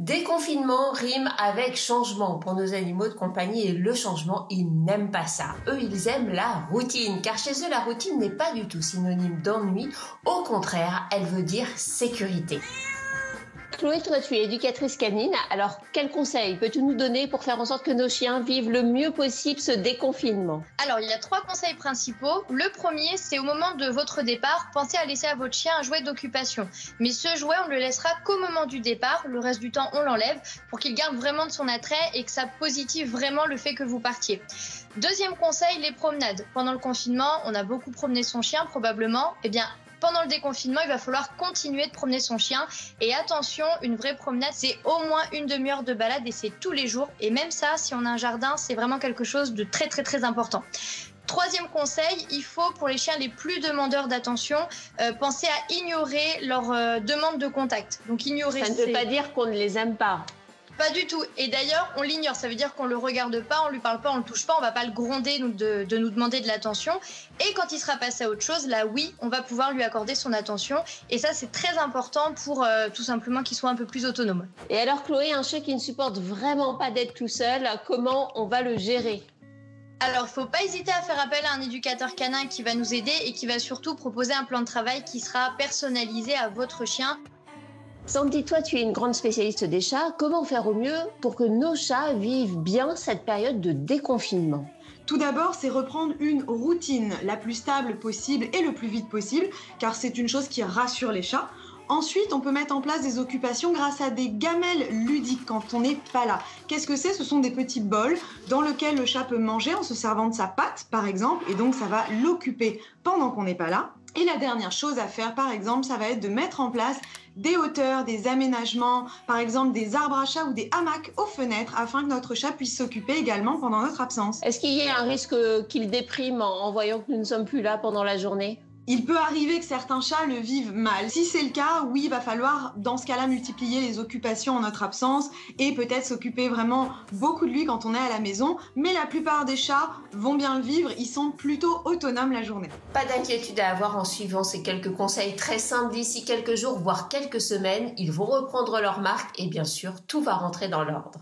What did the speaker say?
Déconfinement rime avec changement pour nos animaux de compagnie et le changement, ils n'aiment pas ça. Eux, ils aiment la routine, car chez eux, la routine n'est pas du tout synonyme d'ennui. Au contraire, elle veut dire sécurité. Chloé, toi, tu es éducatrice canine. Alors, quels conseils peux-tu nous donner pour faire en sorte que nos chiens vivent le mieux possible ce déconfinement? Alors, il y a 3 conseils principaux. Le premier, c'est au moment de votre départ, pensez à laisser à votre chien un jouet d'occupation. Mais ce jouet, on ne le laissera qu'au moment du départ. Le reste du temps, on l'enlève pour qu'il garde vraiment de son attrait et que ça positive vraiment le fait que vous partiez. Deuxième conseil, les promenades. Pendant le confinement, on a beaucoup promené son chien probablement. Eh bien, pendant le déconfinement, il va falloir continuer de promener son chien. Et attention, une vraie promenade, c'est au moins une demi-heure de balade et c'est tous les jours. Et même ça, si on a un jardin, c'est vraiment quelque chose de très très très important. Troisième conseil, il faut pour les chiens les plus demandeurs d'attention, penser à ignorer leur demande de contact. Donc ignorer. Ça ne veut pas dire qu'on ne les aime pas. Pas du tout. Et d'ailleurs, on l'ignore. Ça veut dire qu'on le regarde pas, on lui parle pas, on le touche pas, on va pas le gronder de nous demander de l'attention. Et quand il sera passé à autre chose, là oui, on va pouvoir lui accorder son attention. Et ça, c'est très important pour tout simplement qu'il soit un peu plus autonome. Et alors Chloé, un chien qui ne supporte vraiment pas d'être tout seul, comment on va le gérer? Alors, il ne faut pas hésiter à faire appel à un éducateur canin qui va nous aider et qui va surtout proposer un plan de travail qui sera personnalisé à votre chien. Sandy, toi, tu es une grande spécialiste des chats. Comment faire au mieux pour que nos chats vivent bien cette période de déconfinement? Tout d'abord, c'est reprendre une routine la plus stable possible et le plus vite possible, car c'est une chose qui rassure les chats. Ensuite, on peut mettre en place des occupations grâce à des gamelles ludiques quand on n'est pas là. Qu'est-ce que c'est? Ce sont des petits bols dans lesquels le chat peut manger en se servant de sa patte, par exemple, et donc ça va l'occuper pendant qu'on n'est pas là. Et la dernière chose à faire, par exemple, ça va être de mettre en place des hauteurs, des aménagements, par exemple des arbres à chat ou des hamacs aux fenêtres afin que notre chat puisse s'occuper également pendant notre absence. Est-ce qu'il y a un risque qu'il déprime en voyant que nous ne sommes plus là pendant la journée? Il peut arriver que certains chats le vivent mal. Si c'est le cas, oui, il va falloir dans ce cas-là multiplier les occupations en notre absence et peut-être s'occuper vraiment beaucoup de lui quand on est à la maison. Mais la plupart des chats vont bien le vivre, ils sont plutôt autonomes la journée. Pas d'inquiétude à avoir en suivant ces quelques conseils très simples. D'ici quelques jours, voire quelques semaines, ils vont reprendre leur marque et bien sûr, tout va rentrer dans l'ordre.